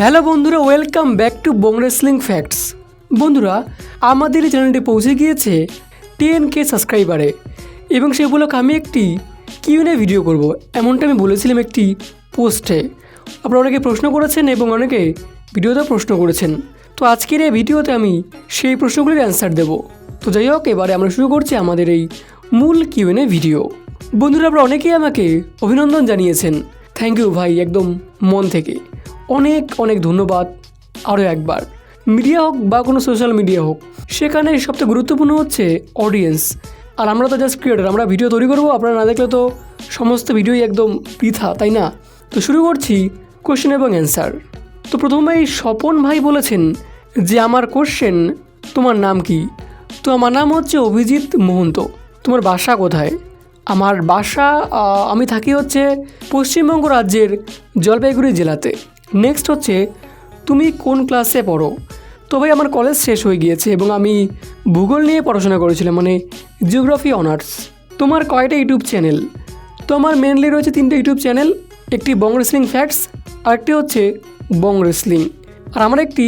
Hello বন্ধুরা, welcome back to Bong wrestling facts. বন্ধুরা, আমাদের এই চ্যানেলটি পৌঁছে গিয়েছে 10K সাবস্ক্রাইবারে এবং সে উপলক্ষে আমি একটি কিউএনএ ভিডিও করব, এমনটা আমি বলেছিলাম একটি পোস্টে। আপনারা অনেকে প্রশ্ন করেছেন এবং অনেকে ভিডিওতে প্রশ্ন করেছেন। তো আজকের এই ভিডিওতে আমি সেই প্রশ্নগুলির অ্যান্সার দেব। তো যাই হোক, এবারে আমরা শুরু করছি আমাদের এই মূল কিউএনএ ভিডিও। বন্ধুরা, আপনারা অনেকেই আমাকে অভিনন্দন জানিয়েছেন। থ্যাংক ইউ ভাই, একদম মন থেকে অনেক অনেক ধন্যবাদ। আরও একবার, মিডিয়া হোক বা কোনো সোশ্যাল মিডিয়া হোক, সেখানে সবথেকে গুরুত্বপূর্ণ হচ্ছে অডিয়েন্স। আর আমরা তো জাস্ট ক্রিয়েটার, আমরা ভিডিও তৈরি করবো, আপনারা না দেখলে তো সমস্ত ভিডিওই একদম বৃথা, তাই না? তো শুরু করছি কোশ্চেন এবং অ্যান্সার। তো প্রথমেই স্বপন ভাই বলেছেন যে আমার কোশ্চেন, তোমার নাম কি? তো আমার নাম হচ্ছে অভিজিৎ মহন্ত। তোমার বাসা কোথায়? আমার বাসা, আমি থাকি হচ্ছে পশ্চিমবঙ্গ রাজ্যের জলপাইগুড়ি জেলাতে। নেক্সট হচ্ছে, তুমি কোন ক্লাসে পড়ো? তো ভাই, আমার কলেজ শেষ হয়ে গিয়েছে এবং আমি ভূগোল নিয়ে পড়াশোনা করেছিলাম, মানে জিওগ্রাফি অনার্স। তোমার কয়টা ইউটিউব চ্যানেল? তো আমার মেনলি রয়েছে 3টে ইউটিউব চ্যানেল। একটি বং রেসলিং ফ্যাক্টস, আরেকটি হচ্ছে বং রেসলিং, আর আমার একটি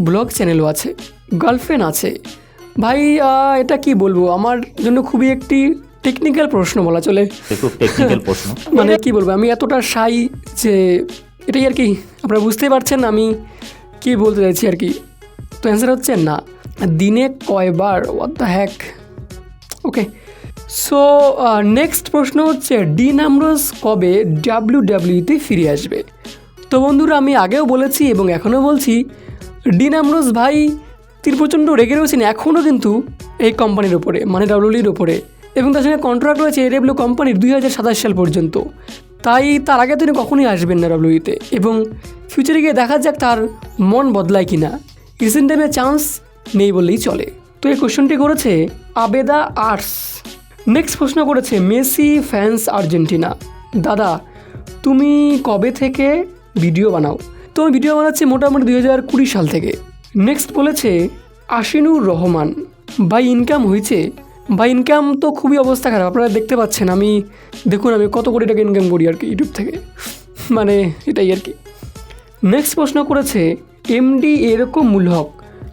ব্লগ চ্যানেলও আছে। গার্লফ্রেন্ড আছে। ভাই, এটা কি বলবো, আমার জন্য খুবই একটি টেকনিক্যাল প্রশ্ন বলা চলে। খুব টেকনিক্যাল প্রশ্ন। মানে কি বলবো, আমি এতটা শাই যে এটাই আর কি। আপনারা বুঝতেই পারছেন আমি কি বলতে চাইছি আর কি। তো অ্যান্সার হচ্ছে না। দিনে কয়বার? What the heck. Okay, so next প্রশ্ন হচ্ছে, ডিন অ্যামব্রোস কবে ডাব্লিউডাব্লিউইতে ফিরে আসবে? তো বন্ধুরা, আমি আগেও বলেছি এবং এখনও বলছি, ডিন অ্যামব্রোস ভাই তিনি প্রচণ্ড রেগে রয়েছেন এখনও কিন্তু এই কোম্পানির ওপরে, মানে ডাব্লিউডাব্লিউইর ওপরে, এবং তার সঙ্গে কন্ট্রাক্ট রয়েছে এডব্লিউ কোম্পানির 2027 সাল পর্যন্ত। তাই তার আগে তিনি কখনোই আসবেন না ডাব্লিউইতে, এবং ফিউচারে গিয়ে দেখা যাক তার মন বদলায় কি না। রিসেন্ট টাইমে চান্স নেই বললেই চলে। তো এই কোশ্চেনটি করেছে আবেদা আর্টস। নেক্সট প্রশ্ন করেছে মেসি ফ্যান্স আর্জেন্টিনা। দাদা, তুমি কবে থেকে ভিডিও বানাও? তো আমি ভিডিও বানাচ্ছি মোটামুটি 2020 সাল থেকে। নেক্সট বলেছে আশিনুর রহমান, ভাই ইনকাম হয়েছে? ভাই ইনকাম তো খুবই অবস্থা খারাপ, আপনারা দেখতে পাচ্ছেন। আমি দেখুন, আমি কত কোটি টাকা ইনকাম করি আর কি ইউটিউব থেকে, মানে এটাই আর কি। নেক্সট প্রশ্ন করেছে এমডি এরকম মূল হক।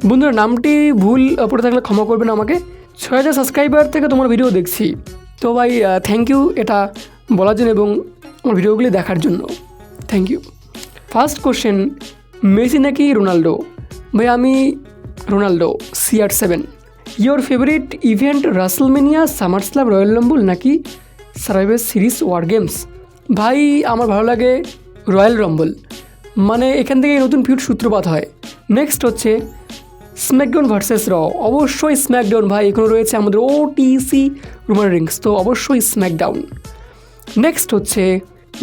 বন্ধুরা, নামটি ভুল পড়ে থাকলে ক্ষমা করবেন আমাকে। 6000 সাবস্ক্রাইবার থেকে তোমার ভিডিও দেখছি। তো ভাই থ্যাংক ইউ এটা বলার জন্য এবং আমার ভিডিওগুলি দেখার জন্য thank you. First question, Messi নাকি রোনাল্ডো? ভাই আমি Ronaldo, CR7। Your favourite event WrestleMania, SummerSlam, Royal Rumble নাকি সার্ভাইভার সিরিজ ওয়ার গেমস? ভাই আমার ভালো লাগে রয়্যাল রাম্বল, মানে এখান থেকে নতুন ফিউড সূত্রপাত হয়। নেক্সট হচ্ছে স্ম্যাকডাউন ভার্সেস র। অবশ্যই স্ম্যাকডাউন ভাই, এখানে রয়েছে আমাদের OTC রোমান রিংস, তো অবশ্যই স্ম্যাকডাউন। নেক্সট হচ্ছে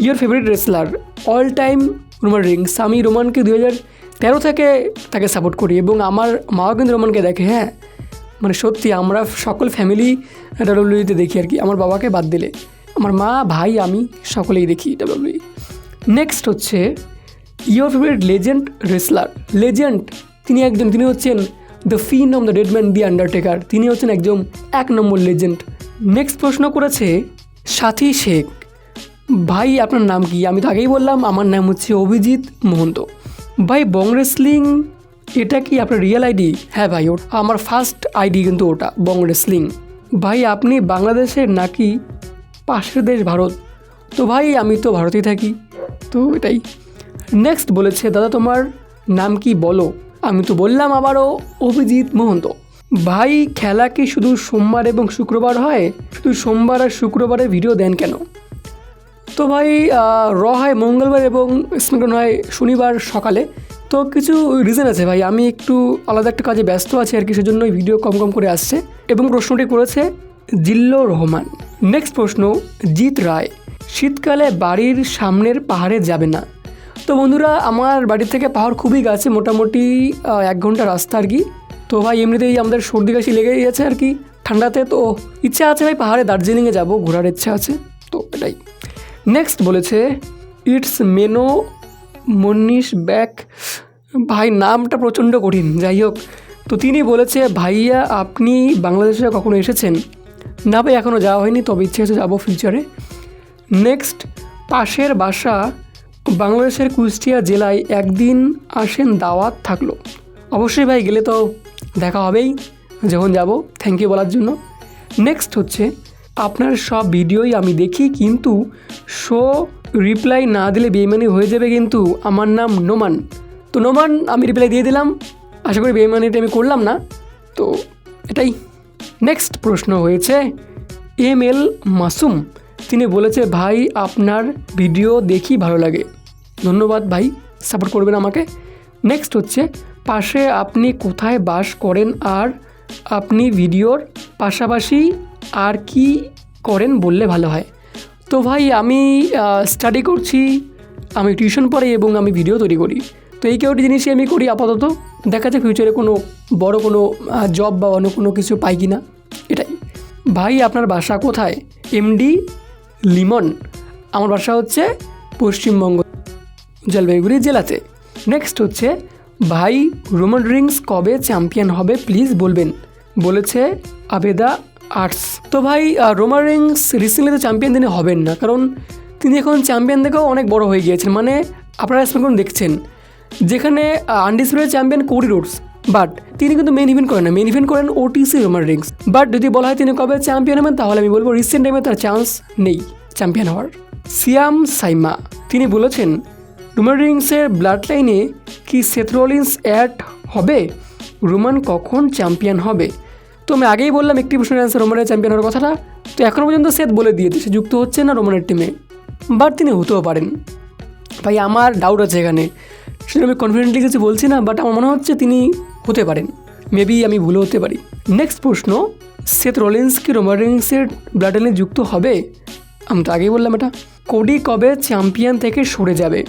your favourite wrestler all time Roman Rings. আমি রোমানকে 2013 থেকে তাকে সাপোর্ট করি এবং আমার মাও কিন্তু রোমানকে দেখে। হ্যাঁ, মানে সত্যি আমরা সকল ফ্যামিলি ডাব্লিউডাব্লিউইতে দেখি আর কি, আমার বাবাকে বাদ দিলে। আমার মা, ভাই, আমি সকলেই দেখি ডাব্লিউডাব্লিউই। নেক্সট হচ্ছে your favourite legend wrestler. Legend তিনি হচ্ছেন the phenom of the dead man, the Undertaker. তিনি হচ্ছেন একদম 1 নম্বর লেজেন্ড। নেক্সট প্রশ্ন করেছে সাথী শেখ। ভাই আপনার নাম কি? আমি তো আগেই বললাম আমার নাম হচ্ছে অভিজিৎ মহন্ত। ভাই বং রেসলিং এটা কি আপনার রিয়েল আইডি? হ্যাঁ ভাই, ওটা আমার ফার্স্ট আইডি, কিন্তু ওটা বং রেসলিং। ভাই আপনি বাংলাদেশের নাকি পাশের দেশ ভারত? তো ভাই আমি তো ভারতেই থাকি, তো এটাই। নেক্সট বলেছে দাদা তোমার নাম কি বলো? আমি তো বললাম আবারও অভিজিৎ মহন্ত। ভাই খেলা কি শুধু সোমবার এবং শুক্রবার হয়? শুধু সোমবার আর শুক্রবারে ভিডিও দেন কেন? তো ভাই র হয় মঙ্গলবার এবং স্ম্যাকডাউন হয় শনিবার সকালে। তো কিছু রিজন আছে ভাই, আমি একটু আলাদা একটা কাজে ব্যস্ত আছি আর কি, সেজন্যই ভিডিও কম কম করে আসছে। এবং প্রশ্নটি করেছে জিল্লুর রহমান। নেক্সট প্রশ্ন জিৎ রায়, শীতকালে বাড়ির সামনের পাহাড়ে যাবে না? তো বন্ধুরা, আমার বাড়ি থেকে পাহাড় খুবই কাছে, মোটামুটি 1 ঘন্টা রাস্তা আর কি। তো ভাই এমনিতেই আমাদের সর্দি কাশি লেগেই আছে আর কি ঠান্ডাতে, তো ইচ্ছা আছে ভাই পাহাড়ে দার্জিলিংয়ে যাব, ঘোরার ইচ্ছা আছে, তো এটাই। নেক্সট বলেছে ইটস মেনো মনীষ ব্যাক। ভাই নামটা প্রচণ্ড কঠিন, যাই হোক। তো তিনি বলেছে ভাইয়া আপনি বাংলাদেশে কখনো এসেছেন? না ভাই এখনও যাওয়া হয়নি, তবে ইচ্ছে আছে যাবো ফিউচারে। নেক্সট পাশের বাসা বাংলাদেশের কুষ্টিয়া জেলায় একদিন আসেন, দাওয়াত থাকলো। অবশ্যই ভাই, গেলে তো দেখা হবেই যখন যাব। থ্যাংক ইউ বলার জন্য। নেক্সট হচ্ছে, আপনার সব ভিডিওই আমি দেখি, কিন্তু শো রিপ্লাই না দিলে বেইমানি হয়ে যাবে কিন্তু। আমার নাম নোমান। তো নোমান, আমি রিপ্লাই দিয়ে দিলাম। আশা করি বেইমানিটা আমি করলাম না। তো এটাই। নেক্সট প্রশ্ন হয়েছে ML মাসুম। তিনি বলেছে, ভাই আপনার ভিডিও দেখি, ভালো লাগে। ধন্যবাদ ভাই, সাপোর্ট করবেন আমাকে। নেক্সট হচ্ছে, পাশে আপনি কোথায় বাস করেন আর আপনি ভিডিওর পাশাপাশি আর কি করেন বললে ভালো হয়। তো ভাই, আমি স্টাডি করছি, আমি টিউশন পড়াই এবং আমি ভিডিও তৈরি করি। তো এই কেউটি জিনিসই আমি করি আপাতত। দেখা যায় ফিউচারে কোনো বড় কোনো জব বা অন্য কোনো কিছু পাই কি না, এটাই। ভাই আপনার বাসা কোথায়? MD লিমন। আমার বাসা হচ্ছে পশ্চিমবঙ্গ, জলপাইগুড়ি জেলাতে। নেক্সট হচ্ছে, ভাই রোমান রিংস কবে চ্যাম্পিয়ন হবে প্লিজ বলবেন, বলেছে আবেদা আর্টস। তো ভাই রোমান রিংস রিসেন্টলি তো চ্যাম্পিয়ন তিনি হবেন না, কারণ তিনি এখন চ্যাম্পিয়ন থেকেও অনেক বড় হয়ে গিয়েছেন। মানে আপনারা এখন দেখছেন যেখানে আনডিসপ্লেড চ্যাম্পিয়ন কোডি রোডস, বাট তিনি কিন্তু মেন ইভেন্ট করেন না, মেন ইভেন্ট করেন OTC রোমান রিংস। বাট যদি বলা হয় তিনি কবে চ্যাম্পিয়ন হবেন, তাহলে আমি বলবো রিসেন্ট টাইমে তার চান্স নেই চ্যাম্পিয়ন হওয়ার। সিয়াম সাইমা, তিনি বলেছেন, রোমান রিংসের ব্লাড লাইনে কি সেথ রলিন্স অ্যাড হবে? রোমান কখন চ্যাম্পিয়ন হবে? তো আমি আগেই বললাম একটি প্রশ্নের অ্যান্সার, রোমানের চ্যাম্পিয়ন হওয়ার কথাটা। তো এখনও পর্যন্ত সেথ বলে দিয়েছে সে যুক্ত হচ্ছে না রোমানের টিমে, বাট তিনি হতেও পারেন। ভাই আমার ডাউট আছে এখানে, সেটা আমি কনফিডেন্টলি কিছু বলছি না, বাট আমার মনে হচ্ছে তিনি হতে পারেন। মেবি আমি ভুলে হতে পারি। নেক্সট প্রশ্ন, সেথ রলিন্স কি রোমান রিংসের ব্লাড লাইনে যুক্ত হবে? আমি তো আগেই বললাম এটা। কোডি কবে চ্যাম্পিয়ন থেকে সরে যাবে?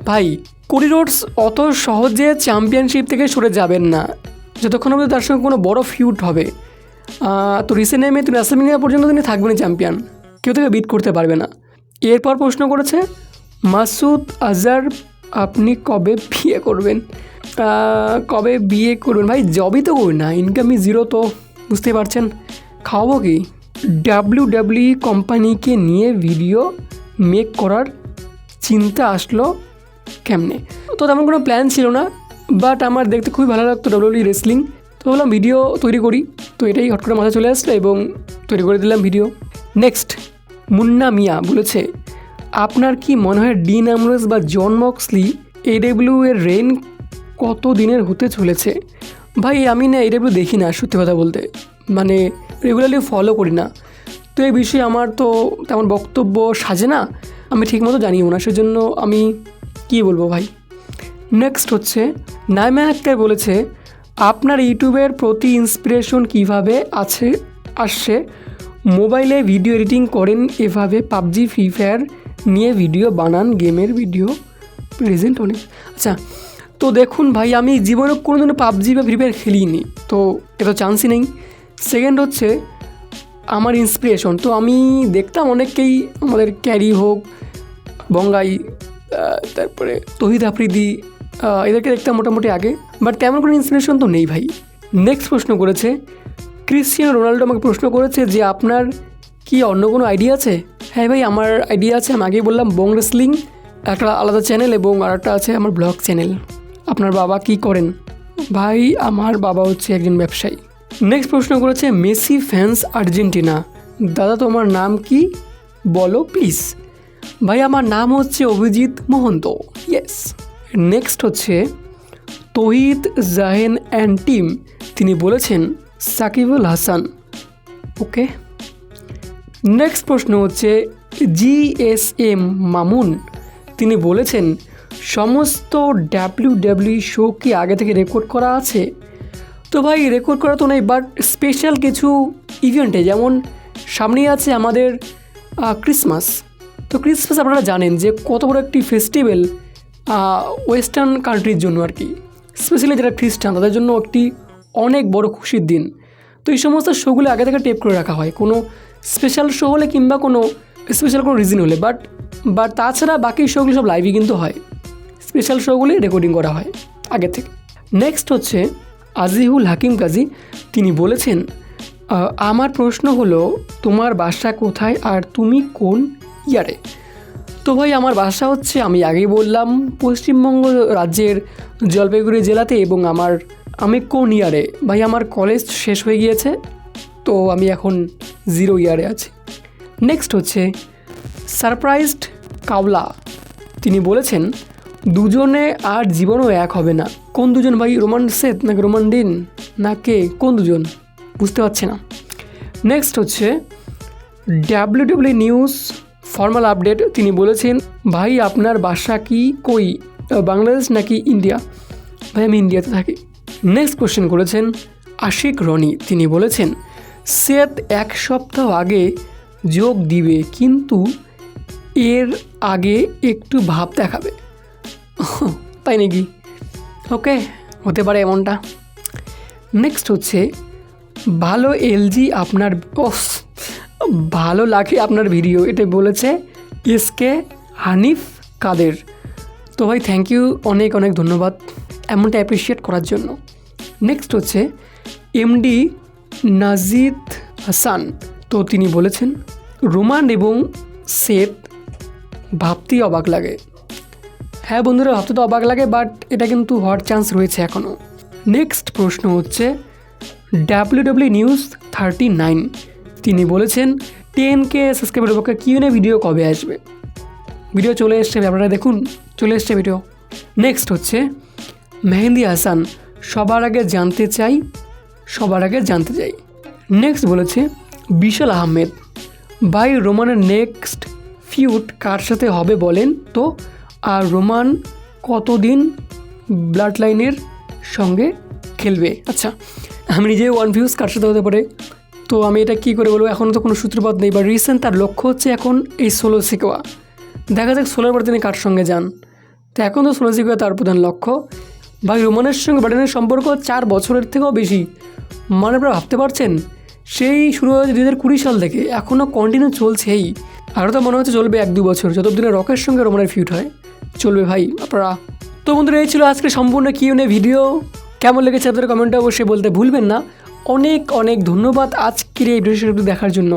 ভাই কোডি রোডস অত সহজে চ্যাম্পিয়নশিপ থেকে সরে যাবেন না যতক্ষণ অবধি তার সঙ্গে কোনো বড় ফিউড হবে। তো রিসেন্ট টাইমে তিনি রাসেলমেনিয়া পর্যন্ত তিনি থাকবেন চ্যাম্পিয়ন, কেউ থেকে বিট করতে পারবে না। এরপর প্রশ্ন করেছে মাসুদ আজহার, আপনি কবে বিয়ে করবেন? কবে বিয়ে করবেন? ভাই জবই তো করি না, ইনকামই জিরো, তো বুঝতেই পারছেন খাওয়াবো কি। WWE কোম্পানিকে নিয়ে ভিডিও মেক করার চিন্তা আসলো কেমনে? তো তেমন কোনো প্ল্যান ছিল না, বাট আমার দেখতে খুবই ভালো লাগতো WWE রেসলিং, তো বললাম ভিডিও তৈরি করি। তো এটাই হট করে মাথায় চলে আসলো এবং তৈরি করে দিলাম ভিডিও। নেক্সট, মুন্না মিয়া বলেছে, আপনার কি মনে হয় ডিন অ্যামব্রোস বা জন মক্সলি AEW এর রেইন কত দিনের হতে চলেছে? ভাই আমি না AEW দেখি না, সত্যি কথা বলতে, মানে রেগুলারলি ফলো করি না। তো এই বিষয়ে আমার তো তেমন বক্তব্য সাজে না, আমি ঠিকমতো জানিও না, সেজন্য আমি কী বলবো ভাই। নেক্সট হচ্ছে নাইমা আক্তার বলেছে, আপনার ইউটিউবের প্রতি ইন্সপিরেশন কীভাবে আসছে? মোবাইলে ভিডিও এডিটিং করেন, এভাবে পাবজি ফ্রি ফায়ার নিয়ে ভিডিও বানান, গেমের ভিডিও প্রেজেন্ট অনেক। আচ্ছা, তো দেখুন ভাই, আমি জীবনে কোনো দিনও পাবজি বা ফ্রি ফায়ার খেলিনি, তো এটা চান্সই নেই। সেকেন্ড হচ্ছে আমার ইন্সপিরেশন, তো আমি দেখতাম অনেককেই, আমাদের ক্যারি হোক, বঙ্গাই, তারপরে তহিদ আফ্রিদি, এদেরকে দেখতাম মোটামুটি আগে, বাট তেমন কোনো ইন্সপিরেশন তো নেই ভাই। নেক্সট প্রশ্ন করেছে ক্রিশ্চিয়ানো রোনাল্ডো, আমাকে প্রশ্ন করেছে যে আপনার কি অন্য কোনো আইডিয়া আছে? হ্যাঁ ভাই, আমার আইডিয়া আছে। আমি আগেই বললাম বং রেসলিং একটা আলাদা চ্যানেল এবং আরেকটা আছে আমার ব্লগ চ্যানেল। আপনার বাবা কি করেন? ভাই আমার বাবা হচ্ছে একজন ব্যবসায়ী। নেক্সট প্রশ্ন করেছে মেসি ফ্যান্স আর্জেন্টিনা, দাদা তোমার নাম কি বলো প্লিজ। ভাই আমার নাম হচ্ছে অভিজিৎ মহন্ত, ইয়েস। নেক্সট হচ্ছে তহিদ জাহেন অ্যান্ড টিম, তিনি বলেছেন সাকিবুল হাসান, ওকে। নেক্সট প্রশ্ন হচ্ছে GSM মামুন, তিনি বলেছেন সমস্ত WWE শো কি আগে থেকে রেকর্ড করা আছে? তো ভাই রেকর্ড করা তো নেই, বাট স্পেশাল কিছু ইভেন্টে, যেমন সামনেই আছে আমাদের ক্রিসমাস। তো ক্রিসমাস আপনারা জানেন যে কত বড় একটি ফেস্টিভ্যাল ওয়েস্টার্ন কান্ট্রির জন্য আর কি, স্পেশালি যারা খ্রিস্টান তাদের জন্য একটি অনেক বড় খুশির দিন। তো এই সমস্ত শোগুলো আগে থেকে টেপ করে রাখা হয় কোনো স্পেশাল শো হলে কিংবা কোনো স্পেশাল কোনো রিজন হলে, বাট তাছাড়া বাকি শোগুলো সব লাইভই কিন্তু হয়, স্পেশাল শোগুলি রেকর্ডিং করা হয় আগে থেকে। নেক্সট হচ্ছে আজিহুল হাকিম কাজী, তিনি বলেছেন আমার প্রশ্ন হলো তোমার বাসা কোথায় আর তুমি কোন ইয়ারে? তো ভাই আমার বাসা হচ্ছে, আমি আগেই বললাম, পশ্চিমবঙ্গ রাজ্যের জলপাইগুড়ি জেলাতে। এবং আমি কোন ইয়ারে? ভাই আমার কলেজ শেষ হয়ে গিয়েছে, তো আমি এখন 0 ইয়ারে আছি। নেক্সট হচ্ছে সারপ্রাইজড কাওলা, তিনি বলেছেন দুজনে আর জীবনও এক হবে না। কোন দুজন ভাই? রোমান সেত নাকি রোমান ডিন না কে? কোন দুজন বুঝতে পারছি না। নেক্সট হচ্ছে ডাব্লিউডাব্লিউ নিউজ ফর্মাল আপডেট, তিনি বলেছেন ভাই আপনার বাসা কি কই, বাংলাদেশ নাকি ইন্ডিয়া? ভাই আমি ইন্ডিয়াতে থাকি। নেক্সট কোশ্চেন করেছেন আশিক রনি, তিনি বলেছেন সেত 1 সপ্তাহ আগে যোগ দিবে, কিন্তু এর আগে একটু ভাব দেখাবে। তাই নাকি? ওকে, হতে পারে এমনটা। নেক্সট হচ্ছে ভালো এলজি আপনার ভালো লাগে আপনার ভিডিও, এটা বলেছে এসকে হানিফ কাদের। তো ভাই থ্যাংক ইউ, অনেক অনেক ধন্যবাদ এমনটা অ্যাপ্রিসিয়েট করার জন্য। নেক্সট হচ্ছে এমডি নাজিদ হাসান, তো তিনি বলেছেন রোমান এবং সেত ভাবতেই অবাক লাগে। হ্যাঁ বন্ধুরা, ভাবতে তো অবাক লাগে, বাট এটা কিন্তু হওয়ার চান্স রয়েছে এখনও। নেক্সট প্রশ্ন হচ্ছে ডাব্লিউডাব্লিউ নিউজ 39, তিনি বলেছেন 10K সাবস্ক্রাইবারের পক্ষে কিউএনএ ভিডিও কবে আসবে? ভিডিও চলে এসছে, আপনারা দেখুন, চলে এসছে ভিডিও। নেক্সট হচ্ছে মেহেন্দি হাসান, সবার আগে জানতে চাই। নেক্সট বলেছে বিশাল আহমেদ, ভাই রোমানের নেক্সট ফিউড কার সাথে হবে বলেন তো, আর রোমান কতদিন ব্লাড লাইনের সঙ্গে খেলবে? আচ্ছা, আমি নিজে ওয়ান ভিউজ কার সাথে হতে পারে, তো আমি এটা কী করে বলবো, এখনও তো কোনো সূত্রপাত নেই। বা রিসেন্ট তার লক্ষ্য হচ্ছে এখন এই সোলো শিখোয়া, দেখা যাক সোলোর পর তিনি কার সঙ্গে যান। তো এখন তো সোলো শিখোয়া তার প্রধান লক্ষ্য। ভাই রোমানের সঙ্গে ব্রাডনের সম্পর্ক 4 বছরের থেকেও বেশি, মানে আপনারা ভাবতে পারছেন, সেই শুরু হয়েছে 2020 সাল থেকে, এখনও কন্টিনিউ চলছেই। আরও তো মনে হচ্ছে চলবে 1-2 বছর, যতদিনে রকের সঙ্গে রোমানের ফিউড হয় চলবে ভাই আপনারা। তো বন্ধুরা এই ছিল আজকে সম্পূর্ণ কিউএনএ ভিডিও। কেমন লেগেছে আপনাদের কমেন্টে অবশ্যই বলতে ভুলবেন না। অনেক অনেক ধন্যবাদ আজকের এই ভিডিওটি দেখার জন্য।